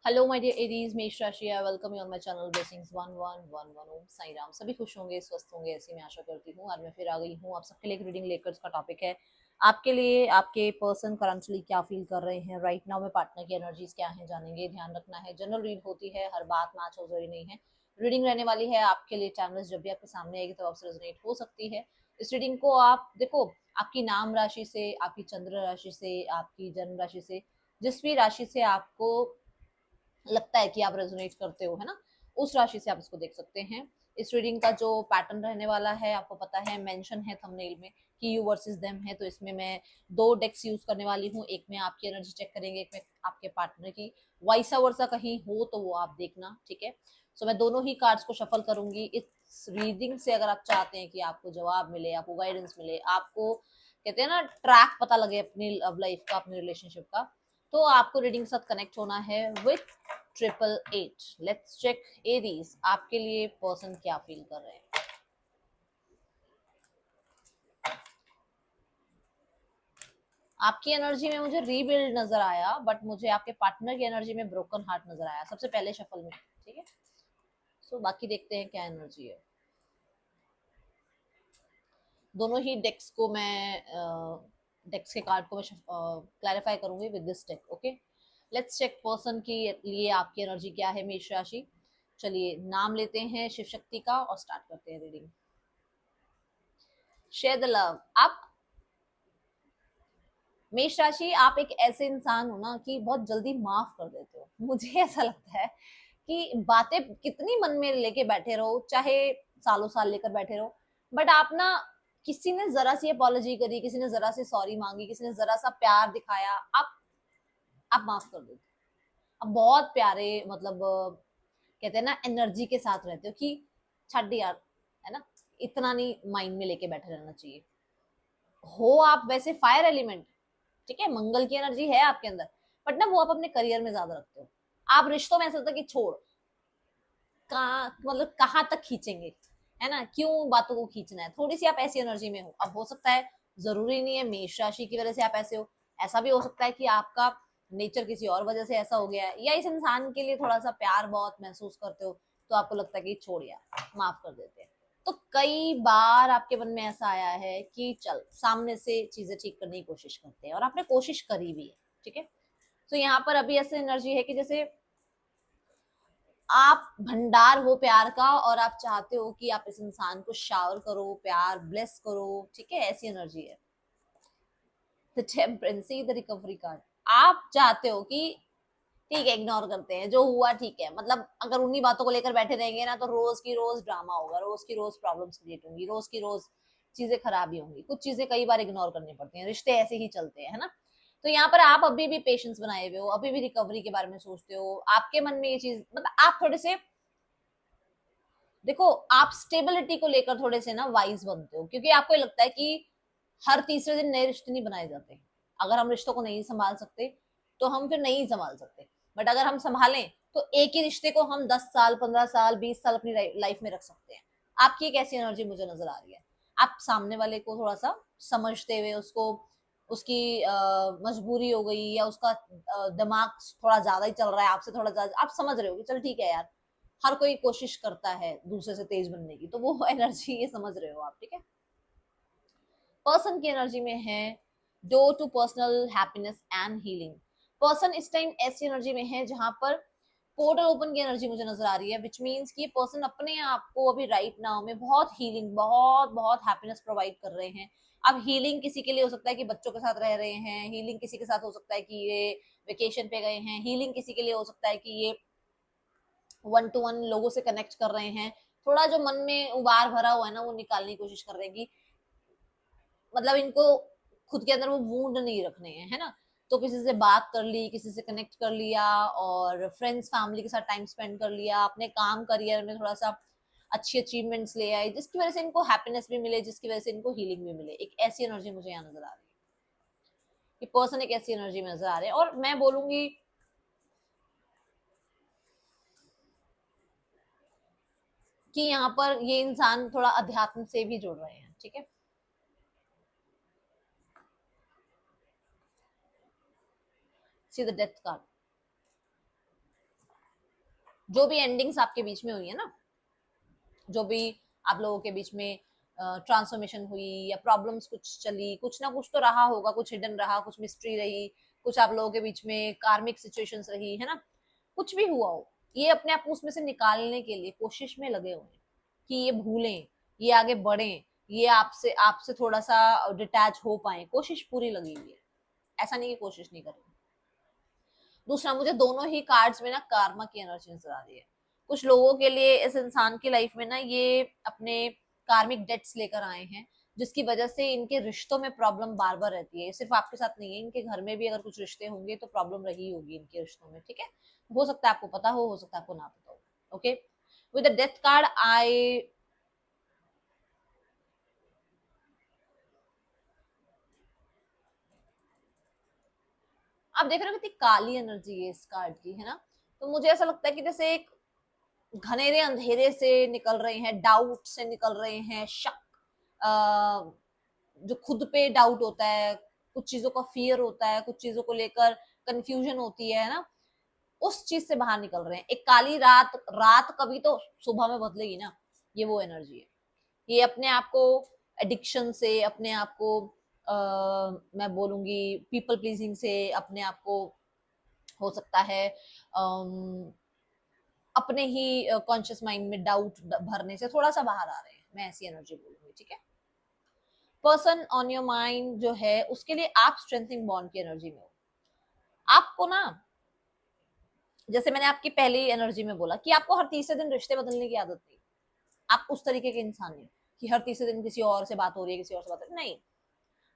Hello my dear Aries, मेष राशि है। Welcome you on my channel blessings 1111 ओम साई राम। सभी खुश होंगे, स्वस्थ होंगे, ऐसी मैं आशा करती हूँ। आज मैं फिर आ गई हूँ आप सबके लिए एक रीडिंग लेकर। इसका टॉपिक है आपके लिए आपके पर्सन करंटली क्या फील कर रहे हैं राइट नाउ में, पार्टनर की एनर्जीज क्या है जानेंगे। ध्यान रखना है, जनरल रीड होती है, हर बात मैच हो जरूरी नहीं है। रीडिंग रहने वाली है आपके लिए टाइमलेस, जब भी आपके सामने आएगी तो आपसे रेजोनेट हो सकती है। इस रीडिंग को आप देखो, आपकी नाम राशि से, आपकी चंद्र राशि से, आपकी जन्म राशि से, जिस भी राशि से आपको लगता है कि आप रेजोनेट करते हो, है ना, उस राशि से आप इसको देख सकते हैं। इस रीडिंग का जो पैटर्न रहने वाला है आपको पता है, मेंशन है थंबनेल में कि यू वर्सेस देम है। तो इसमें मैं दो डेक्स यूज करने वाली हूँ, एक में आपकी एनर्जी चेक करेंगे, एक में आपके पार्टनर की। वाइसा वर्सा कहीं हो तो वो आप देखना, ठीक है। सो मैं दोनों ही कार्ड्स को शफल करूंगी। इस रीडिंग से अगर आप चाहते हैं कि आपको जवाब मिले, आपको गाइडेंस मिले, आपको कहते हैं ना ट्रैक पता लगे अपनी लव लाइफ का, अपनी रिलेशनशिप का, तो आपको रीडिंग के साथ कनेक्ट होना है विथ 888। लेट्स चेक एरीज, आपके लिए पर्सन क्या फील कर रहे हैं। आपकी एनर्जी में मुझे रीबिल्ड नजर आया, बट मुझे आपके पार्टनर की एनर्जी में ब्रोकन हार्ट नजर आया सबसे पहले शफल में, ठीक है। सो बाकी देखते हैं क्या एनर्जी है। दोनों ही डेक्स को मैं डेक्स के कार्ड को मैं क्लैरिफाई करूंगी with this deck, okay. Let's check person की लिए आपकी एनर्जी क्या है, मेष राशि। चलिए नाम लेते हैं शिव शक्ति का और स्टार्ट करते हैं रीडिंग। Share the love. आप मेष राशि, आप एक ऐसे इंसान हो ना कि बहुत जल्दी माफ कर देते हो। मुझे ऐसा लगता है कि बातें कितनी मन में लेके बैठे रहो, चाहे सालों साल लेकर बैठे रहो, बट आप ना, किसी ने जरा सी अपॉलॉजी करी, किसी ने जरा सी सॉरी मांगी, किसी ने जरा सा प्यार दिखाया, आप माफ कर देते हो। अब बहुत प्यारे, मतलब कहते हैं ना, एनर्जी के साथ रहते हो कि छड्ड यार, है ना, इतना नहीं माइंड में लेके बैठे रहना चाहिए। हो आप वैसे फायर एलिमेंट, ठीक है, मंगल की एनर्जी है आपके अंदर, बट ना वो आप अपने करियर में ज्यादा रखते हो। आप रिश्तों में ऐसा होता है कि छोड़, कहाँ मतलब कहाँ तक खींचेंगे, है ना, क्यों बातों को खींचना है। थोड़ी सी आप ऐसी एनर्जी में हो। अब हो सकता है, जरूरी नहीं है मेष राशि की वजह से आप ऐसे हो, ऐसा भी हो सकता है कि आपका नेचर किसी और वजह से ऐसा हो गया है, या इस इंसान के लिए थोड़ा सा प्यार बहुत महसूस करते हो, तो आपको लगता है कि छोड़ यार, माफ कर देते हैं। तो कई बार आपके मन में ऐसा आया है कि चल सामने से चीजें ठीक करने की कोशिश करते हैं, और आपने कोशिश करी भी है, ठीक है। तो यहाँ पर अभी ऐसी एनर्जी है कि जैसे आप भंडार हो प्यार का, और आप चाहते हो कि आप इस इंसान को शावर करो, प्यार ब्लेस करो, ठीक है, ऐसी एनर्जी है। The temperance, the recovery card. आप चाहते हो कि ठीक है, इग्नोर करते हैं जो हुआ, ठीक है, मतलब अगर उन्हीं बातों को लेकर बैठे रहेंगे ना, तो रोज की रोज ड्रामा होगा, रोज की रोज प्रॉब्लम्स क्रिएट होंगी, रोज की रोज चीजें खराब ही होंगी। कुछ चीजें कई बार इग्नोर करनी पड़ती हैं, रिश्ते ऐसे ही चलते हैं, है ना। तो यहाँ पर आप अभी भी पेशेंस बनाए हुए हो, अभी भी रिकवरी के बारे में सोचते हो। आपके मन में ये चीज, मतलब आप थोड़े से, देखो, आप स्टेबिलिटी को लेकर थोड़े से ना वाइज बनते हो, क्योंकि आपको ये लगता है कि हर तीसरे दिन नए रिश्ते नहीं बनाए जाते। अगर हम रिश्तों को नहीं संभाल सकते तो हम फिर नहीं संभाल सकते, बट अगर हम संभालें तो एक ही रिश्ते को हम 10 साल, 15 साल, 20 साल अपनी लाइफ में रख सकते हैं। आपकी एक ऐसी एनर्जी मुझे नजर आ रही है। आप सामने वाले को थोड़ा सा समझते हुए, उसको उसकी मजबूरी हो गई, या उसका दिमाग थोड़ा ज्यादा ही चल रहा है आपसे, थोड़ा ज्यादा आप समझ रहे हो कि चल ठीक है यार, हर कोई कोशिश करता है दूसरे से तेज बनने की, तो वो एनर्जी ये समझ रहे हो आप, ठीक है। पर्सन की एनर्जी में है door to personal happiness and healing. Person इस टाइम ऐसी एनर्जी में है जहां पर पोर्टल ओपन की एनर्जी मुझे नजर आ रही है, विच मीन्स कि पर्सन अपने आप को अभी राइट नाउ में बहुत हीलिंग, बहुत बहुत हैप्पीनेस प्रोवाइड कर रहे हैं। अब हीलिंग किसी के लिए हो सकता है कि बच्चों के साथ रह रहे हैं, हीलिंग किसी के साथ हो सकता है कि ये वेकेशन पे गए हैं, हीलिंग किसी के लिए हो सकता है कि ये वन टू वन लोगों से कनेक्ट कर रहे हैं। थोड़ा जो मन में उबार भरा हुआ है ना, वो निकालने की कोशिश कर रहे हैं कि मतलब इनको खुद के अंदर वो वूंड नहीं रखने हैं, है ना। तो किसी से बात कर ली, किसी से कनेक्ट कर लिया, और फ्रेंड्स फैमिली के साथ टाइम स्पेंड कर लिया, अपने काम करियर में थोड़ा सा अच्छी अचीवमेंट्स ले आए, जिसकी वजह से इनको हैप्पीनेस भी मिले, जिसकी वजह से इनको हीलिंग भी मिले। एक ऐसी एनर्जी मुझे यहाँ नजर आ रही है कि पर्सन एक ऐसी एनर्जी में नजर आ रहे हैं, और मैं बोलूंगी कि यहाँ पर ये इंसान थोड़ा अध्यात्म से भी जुड़ रहे हैं, ठीक है। See the death card. जो भी एंडिंग्स आपके बीच में हुई है ना, जो भी आप लोगों के बीच में ट्रांसफॉर्मेशन हुई या प्रॉब्लम्स कुछ चली, कुछ ना कुछ तो रहा होगा, कुछ हिडन रहा, कुछ मिस्ट्री रही, कुछ आप लोगों के बीच में कार्मिक सिचुएशंस रही है ना, कुछ भी हुआ हो, ये अपने आप को उसमें से निकालने के लिए कोशिश में लगे हुए हैं कि ये भूलें, ये आगे बढ़ें, ये आपसे आपसे थोड़ा सा डिटैच हो पाए, कोशिश पूरी लगी हुई है, ऐसा नहीं कि कोशिश नहीं कर रही। दूसरा, मुझे दोनों ही कार्ड्स में ना कार्मा की एनर्जी नजर आ रही है। कुछ लोगों के लिए इस इंसान की लाइफ में ना ये अपने कार्मिक डेट्स लेकर आए हैं, जिसकी वजह से इनके रिश्तों में प्रॉब्लम बार बार रहती है। सिर्फ आपके साथ नहीं है, इनके घर में भी अगर कुछ रिश्ते होंगे तो प्रॉब्लम रही होगी इनके रिश्तों में, ठीक है। हो सकता है आपको पता हो सकता है आपको ना पता हो। Okay, with the death card आई, आप देख रहे हो कितनी काली एनर्जी है इस कार्ड की, है ना। तो मुझे ऐसा लगता है कि जैसे एक घनेरे अंधेरे से निकल रहे हैं, डाउट से निकल रहे हैं, शक, जो खुद पे डाउट होता है, कुछ चीजों का फियर होता है, कुछ चीजों को लेकर कंफ्यूजन होती है ना, उस चीज से बाहर निकल रहे हैं। एक काली रात, रात कभी तो सुबह में बदलेगी ना, ये वो एनर्जी है। ये अपने आप को एडिक्शन से, अपने आप को मैं बोलूंगी पीपल प्लीजिंग से, अपने आप को हो सकता है अपने ही कॉन्शियस माइंड में डाउट भरने से थोड़ा सा बाहर आ रहे हैं, मैं ऐसी एनर्जी बोलूंगी, ठीक है। पर्सन ऑन योर माइंड जो है उसके लिए आप स्ट्रेंथनिंग बॉन्ड की एनर्जी में हो। आपको ना, जैसे मैंने आपकी पहली एनर्जी में बोला कि आपको हर तीसरे दिन रिश्ते बदलने की आदत नहीं, आप उस तरीके के इंसान नहीं कि हर तीसरे दिन किसी और से बात हो रही है, किसी और से बात हो रही है, नहीं।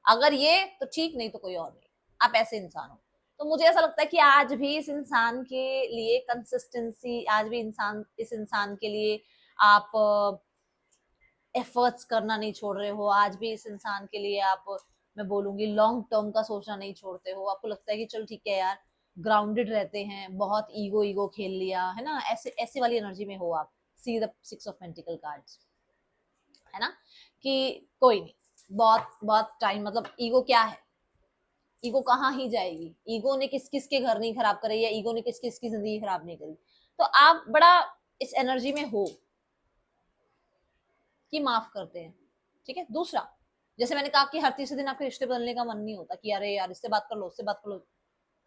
अगर ये तो ठीक, नहीं तो कोई और नहीं, आप ऐसे इंसान हो। तो मुझे ऐसा लगता है कि आज भी इस इंसान के लिए कंसिस्टेंसी, आज भी इंसान, इस इंसान के लिए आप एफर्ट्स करना नहीं छोड़ रहे हो, आज भी इस इंसान के लिए आप, मैं बोलूंगी लॉन्ग टर्म का सोचना नहीं छोड़ते हो। आपको लगता है कि चल ठीक है यार, ग्राउंडेड रहते हैं, बहुत ईगो ईगो खेल लिया है ना, ऐसे ऐसे वाली एनर्जी में हो आप। See the 6 of pentacle cards, है ना, कि कोई नहीं, बहुत बहुत टाइम, मतलब ईगो क्या है, ईगो कहाँ ही जाएगी, ईगो ने किस किस के घर नहीं खराब करे, या ईगो ने किस किस की जिंदगी खराब नहीं करी। तो आप बड़ा इस एनर्जी में हो कि माफ करते हैं, ठीक है। दूसरा, जैसे मैंने कहा कि हर तीसरे दिन आपके रिश्ते बदलने का मन नहीं होता कि अरे यार इससे बात कर लो, उससे बात कर लो।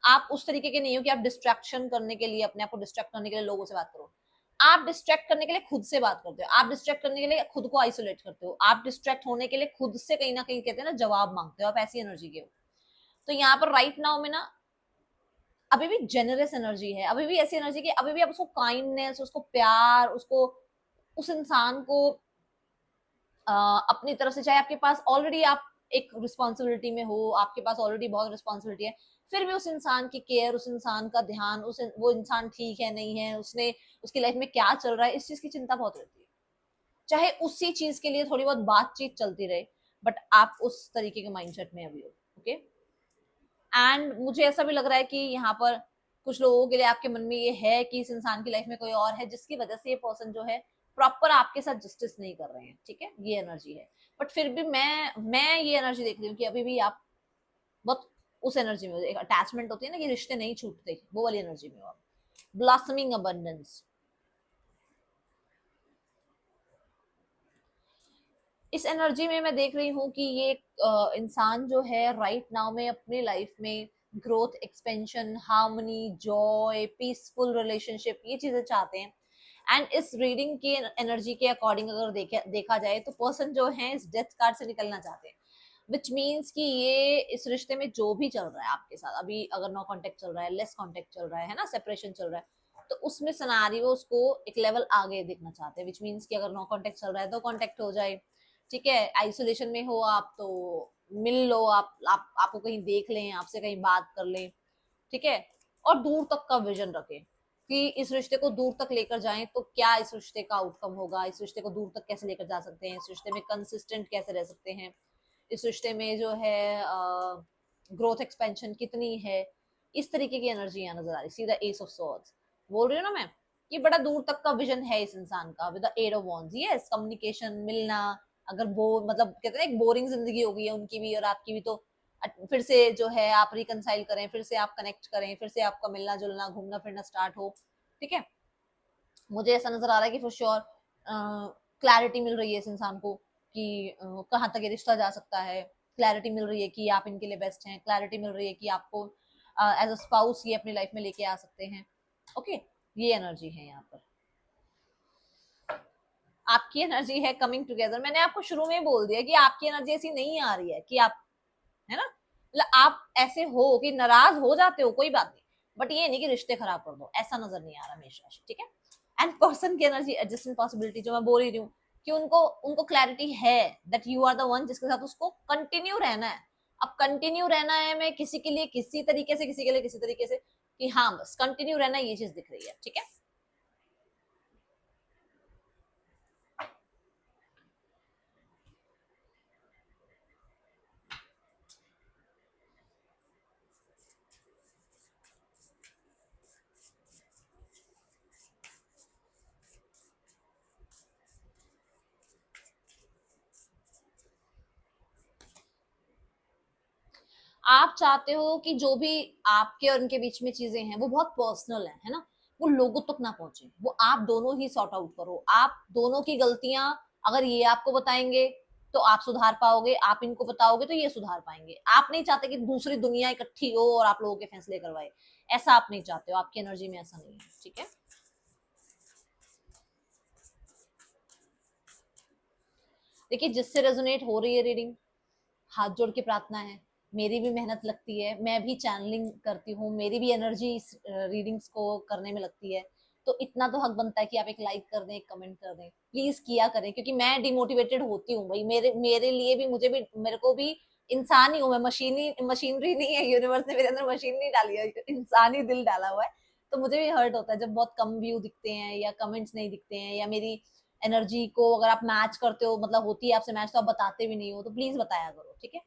आप उस तरीके के नहीं हो कि आप डिस्ट्रैक्शन करने के लिए, अपने आप को डिस्ट्रैक्ट करने के लिए लोगों से बात करो। आप डिस्ट्रैक्ट करने के लिए खुद से बात करते हो, आप डिस्ट्रैक्ट करने के लिए खुद को आइसोलेट करते हो, आप डिस्ट्रैक्ट होने के लिए खुद से कहीं ना कहीं कहते हैं ना जवाब मांगते हो, आप ऐसी एनर्जी के हो। तो यहाँ पर राइट नाउ में ना अभी भी जेनरस एनर्जी है, अभी भी ऐसी एनर्जी की, अभी भी आप उसको काइंडनेस, उसको प्यार, उसको, उस इंसान को अपनी तरफ से, चाहे आपके पास ऑलरेडी आप एक रिस्पॉन्सिबिलिटी में हो, आपके पास ऑलरेडी बहुत रिस्पॉन्सिबिलिटी है, फिर भी उस इंसान की केयर, उस इंसान का ध्यान, उस वो इंसान ठीक है नहीं है, उसने, उसकी लाइफ में क्या चल रहा है, इस चीज की चिंता बहुत रहती है। चाहे उसी चीज के लिए थोड़ी बहुत बातचीत चलती रहे, बट आप उस तरीके के माइंडसेट में अभी हो। ओके, एंड मुझे ऐसा भी लग रहा है कि यहाँ पर कुछ लोगों के लिए आपके मन में ये है कि इस इंसान की लाइफ में कोई और है, जिसकी वजह से ये पर्सन जो है प्रॉपर आपके साथ जस्टिस नहीं कर रहे हैं, ठीक है, ये एनर्जी है। बट फिर भी मैं ये एनर्जी देख रही हूँ कि अभी भी आप बहुत उस एनर्जी में हो, एक अटैचमेंट होती है ना कि रिश्ते नहीं छूटते, वो वाली एनर्जी में हो आप। ब्लॉसमिंग अबंडेंस, इस एनर्जी में मैं देख रही हूँ कि ये इंसान जो है राइट नाउ में अपनी लाइफ में growth, expansion, harmony, Joy, peaceful relationship, ये चीजें चाहते हैं। एंड इस रीडिंग की एनर्जी के अकॉर्डिंग अगर देखा जाए तो पर्सन जो है इस डेथ कार्ड से निकलना चाहते हैं, विच मीन्स कि ये इस रिश्ते में जो भी चल रहा है आपके साथ, अभी अगर नो कांटेक्ट चल रहा है, लेस कांटेक्ट चल रहा है ना, सेपरेशन चल रहा है, तो उसमें सिनारियोस को एक लेवल आगे देखना चाहते हैं, विच मीन्स कि अगर नो कांटेक्ट चल रहा है तो कांटेक्ट हो जाए, ठीक है। आइसोलेशन में हो आप तो मिल लो, आप आपको कहीं देख लें, आपसे कहीं बात कर लें, ठीक है। और दूर तक का विजन रखें कि इस रिश्ते को दूर तक लेकर जाएं तो क्या इस रिश्ते का आउटकम होगा, इस रिश्ते को दूर तक कैसे लेकर जा सकते हैं, इस रिश्ते में कंसिस्टेंट कैसे रह सकते हैं, इस रिश्ते में जो है ग्रोथ एक्सपेंशन कितनी है, इस तरीके की एनर्जी यहाँ नजर आ रही। सीधा एस ऑफ सॉर्ड्स बोल रही हूँ ना मैं, कि बड़ा दूर तक का विजन है इस इंसान का, with the eight of wands. Yes, communication, मिलना, अगर मतलब कहते हैं एक बोरिंग जिंदगी हो गई है उनकी भी और आपकी भी, तो फिर से जो है आप रिकनसाइल करें, फिर से आप कनेक्ट करें, फिर से आपका मिलना जुलना, घूमना फिरना स्टार्ट हो, ठीक है। मुझे ऐसा नजर आ रहा है कि फॉर श्योर क्लैरिटी मिल रही है इस इंसान को कि कहाँ तक ये रिश्ता जा सकता है, क्लैरिटी मिल रही है कि आप इनके लिए बेस्ट हैं, क्लैरिटी मिल रही है कि आपको एज अ स्पाउस ये अपनी लाइफ में लेके आ सकते हैं। ओके, ये एनर्जी है यहाँ पर। आपकी एनर्जी है कमिंग टुगेदर। मैंने आपको शुरू में बोल दिया कि आपकी एनर्जी ऐसी नहीं आ रही है कि आप, है ना, मतलब आप ऐसे हो कि नाराज हो जाते हो, कोई बात नहीं, बट ये नहीं कि रिश्ते खराब कर दो, ऐसा नजर नहीं आ रहा मेष राशि, ठीक है। एंड पर्सन की एनर्जी एडजस्टमेंट पॉसिबिलिटी, जो मैं बोल ही रही हूँ कि उनको उनको क्लैरिटी है that you are the one जिसके साथ उसको कंटिन्यू रहना है। अब कंटिन्यू रहना है, मैं किसी के लिए किसी तरीके से, किसी के लिए किसी तरीके से, कि हाँ बस कंटिन्यू रहना, ये चीज दिख रही है, ठीक है। आप चाहते हो कि जो भी आपके और उनके बीच में चीजें हैं वो बहुत पर्सनल है ना, वो लोगों तक ना पहुंचे, वो आप दोनों ही सॉर्ट आउट करो। आप दोनों की गलतियां अगर ये आपको बताएंगे तो आप सुधार पाओगे, आप इनको बताओगे तो ये सुधार पाएंगे। आप नहीं चाहते कि दूसरी दुनिया इकट्ठी हो और आप लोगों के फैसले करवाए, ऐसा आप नहीं चाहते हो, आपकी एनर्जी में ऐसा नहीं है, ठीक है। देखिए, जिससे रेजोनेट हो रही है रीडिंग, हाथ जोड़ के प्रार्थना है, मेरी भी मेहनत लगती है, मैं भी चैनलिंग करती हूँ, मेरी भी एनर्जी इस रीडिंग्स को करने में लगती है, तो इतना तो हक बनता है कि आप एक लाइक कर दें, एक कमेंट कर दें, प्लीज किया करें, क्योंकि मैं डिमोटिवेटेड होती हूँ भाई, मेरे मेरे लिए भी, मुझे भी, मेरे को भी इंसान ही हूँ मैं, मशीनरी नहीं है, यूनिवर्स ने मेरे अंदर मशीन नहीं डाली है, इंसानी दिल डाला हुआ है। तो मुझे भी हर्ट होता है जब बहुत कम व्यू दिखते हैं या कमेंट्स नहीं दिखते हैं, या मेरी एनर्जी को अगर आप मैच करते हो, मतलब होती है आपसे मैच, तो आप बताते भी नहीं हो, तो प्लीज बताया करो, ठीक है।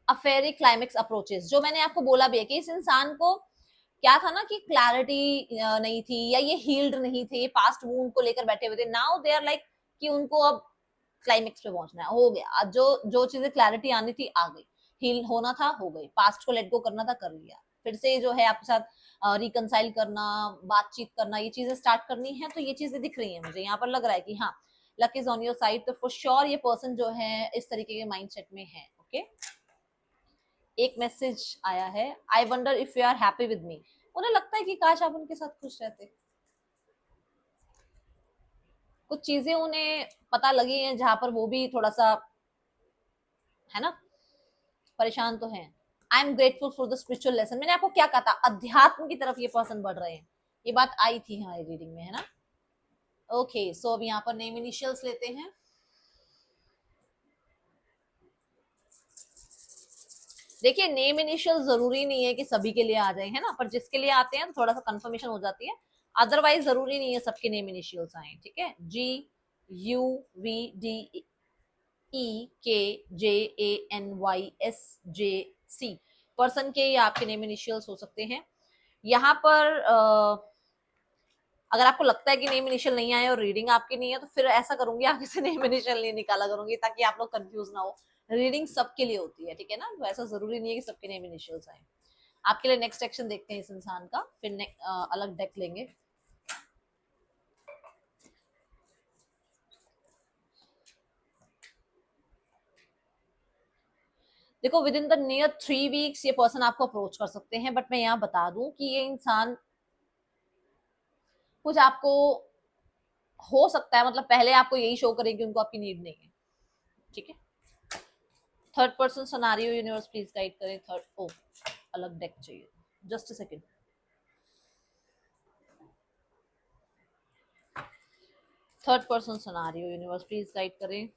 अफेरी क्लाइमेक्स अप्रोचेस, जो मैंने आपको बोला भी है कि इस इंसान को क्या था ना कि क्लैरिटी नहीं थी, या ये हील्ड नहीं थे, ये पास्ट वूंड को लेकर बैठे हुए थे, नाउ दे आर लाइक कि उनको अब क्लाइमेक्स पे पहुंचना है, हो गया, जो जो चीजें क्लैरिटी आनी थी आ गई, हील होना था हो गई, पास्ट को लेट गो करना था कर लिया, फिर से जो है आपके साथ रिकनसाइल करना, बातचीत करना, ये चीजें स्टार्ट करनी है, तो ये चीजें दिख रही है मुझे यहाँ पर, लग रहा है कि हाँ luck is on your side, तो फॉर श्योर ये पर्सन जो है इस तरीके के माइंडसेट में है, ओके। एक मैसेज आया है, I wonder if you are happy with me, उन्हें लगता है कि काश आप उनके साथ खुश रहते। कुछ चीजें उन्हें पता लगी हैं जहां पर वो भी थोड़ा सा, है ना, परेशान तो है। I am grateful for the spiritual lesson, मैंने आपको क्या कहा था, अध्यात्म की तरफ ये पर्सन बढ़ रहे हैं, ये बात आई थी हमारी रीडिंग में, है ना। ओके, सो अब यहाँ पर नेम इनिशियल्स लेते हैं। देखिए, नेम इनिशियल जरूरी नहीं है कि सभी के लिए आ जाए, है ना, पर जिसके लिए आते हैं तो थोड़ा सा कंफर्मेशन हो जाती है, अदरवाइज जरूरी नहीं है सबके नेम इनिशियल्स आए, ठीक है। जी, यू, वी, डी, ई, के, जे, ए, एन, वाई, एस, जे, सी, पर्सन के या आपके नेम इनिशियल्स हो सकते हैं। यहाँ पर अगर आपको लगता है कि नेम इनिशियल नहीं आए और रीडिंग आपकी नहीं है, तो फिर ऐसा करूंगी, आगे से नेम इनिशियल नहीं निकाला करूंगी, ताकि आप लोग कंफ्यूज ना हो। रीडिंग सबके लिए होती है, ठीक है ना, तो ऐसा जरूरी नहीं है कि सबके नेम इनिशियल्स आए। आपके लिए नेक्स्ट एक्शन देखते हैं इस इंसान का, फिर अलग डेक लेंगे। देखो, with in the near 3 weeks ये पर्सन आपको अप्रोच कर सकते हैं, बट मैं यहाँ बता दूं कि ये इंसान कुछ आपको, हो सकता है, मतलब पहले आपको यही शो करें कि उनको आपकी नीड नहीं है, ठीक है। Third person scenario universe please guide करें, थर्ड, ओ अलग डेक चाहिए, just a second. Third person scenario universe please guide करें।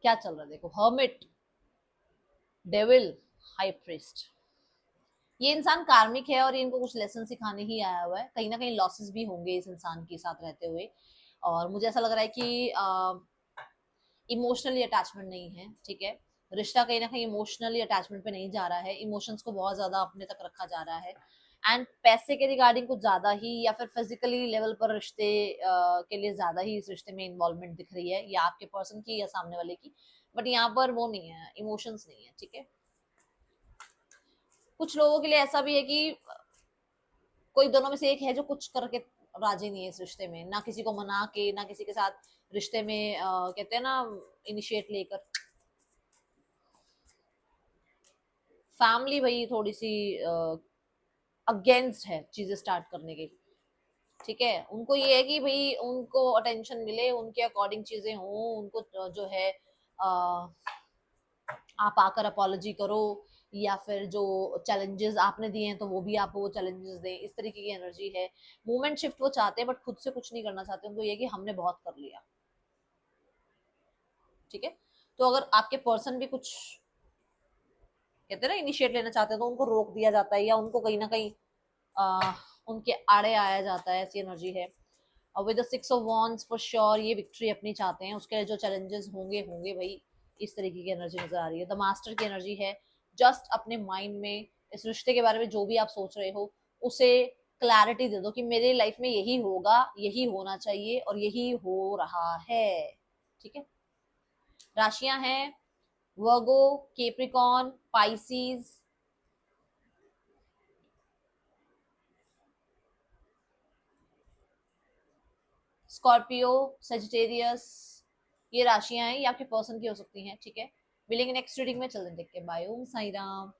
क्या चल रहा है, देखो, हर्मिट, डेविल, हाई प्रिस्ट। ये इंसान कार्मिक है और ये इनको कुछ लेसन सिखाने ही आया हुआ है, कहीं ना कहीं लॉसेस भी होंगे इस इंसान के साथ रहते हुए, और मुझे ऐसा लग रहा है कि इमोशनली अटैचमेंट नहीं है, ठीक है। रिश्ता कहीं ना कहीं इमोशनली अटैचमेंट पे नहीं जा रहा है, इमोशंस को बहुत ज्यादा अपने तक रखा जा रहा है, एंड पैसे के रिगार्डिंग कुछ ज्यादा ही या फिर फिजिकली लेवल पर रिश्ते के लिए ज्यादा ही इस रिश्ते में इन्वॉल्वमेंट दिख रही है, या आपके पर्सन की या सामने वाले की, बट यहाँ पर वो नहीं है, इमोशंस नहीं है, ठीक है। कुछ लोगों के लिए ऐसा भी है कि कोई दोनों में से एक है जो कुछ करके राजी नहीं है इस रिश्ते में, ना किसी को मना के, ना किसी के साथ रिश्ते में कहते हैं ना इनिशिएट लेकर। फैमिली भाई थोड़ी सी अगेंस्ट है चीजें स्टार्ट करने के, ठीक है। उनको ये है कि भाई उनको अटेंशन मिले, उनके अकॉर्डिंग चीजें हों, उनको जो है आप आकर अपॉलॉजी करो, या फिर जो चैलेंजेस आपने दिए हैं तो वो भी आपको वो चैलेंजेस दें, इस तरीके की एनर्जी है। मूवमेंट शिफ्ट वो चाहते हैं बट खुद से कुछ नहीं करना चाहते, उनको ये कि हमने बहुत कर लिया, ठीक है। तो अगर आपके पर्सन भी कुछ कहते हैं ना इनिशिएट लेना चाहते हैं तो उनको रोक दिया जाता है, या उनको कहीं ना कहीं आ, उनके आड़े आया जाता है, ऐसी एनर्जी है। और with the 6 of wands for sure ये विक्ट्री अपनी चाहते हैं, उसके जो चैलेंजेस होंगे होंगे भाई, इस तरीके की एनर्जी नजर आ रही है। द मास्टर की एनर्जी है, जस्ट अपने माइंड में इस रिश्ते के बारे में जो भी आप सोच रहे हो उसे क्लैरिटी दे दो कि मेरे लाइफ में यही होगा, यही होना चाहिए और यही हो रहा है, ठीक है। राशियां हैं वर्गो, केप्रिकॉन, पाइसीज, स्कॉर्पियो, सेजिटेरियस, ये राशियां हैं, ये आपके पर्सन की हो सकती हैं, ठीक है। मिलेंगे नेक्स्ट रीडिंग में, चलते देख के, बाय, ओम साई राम।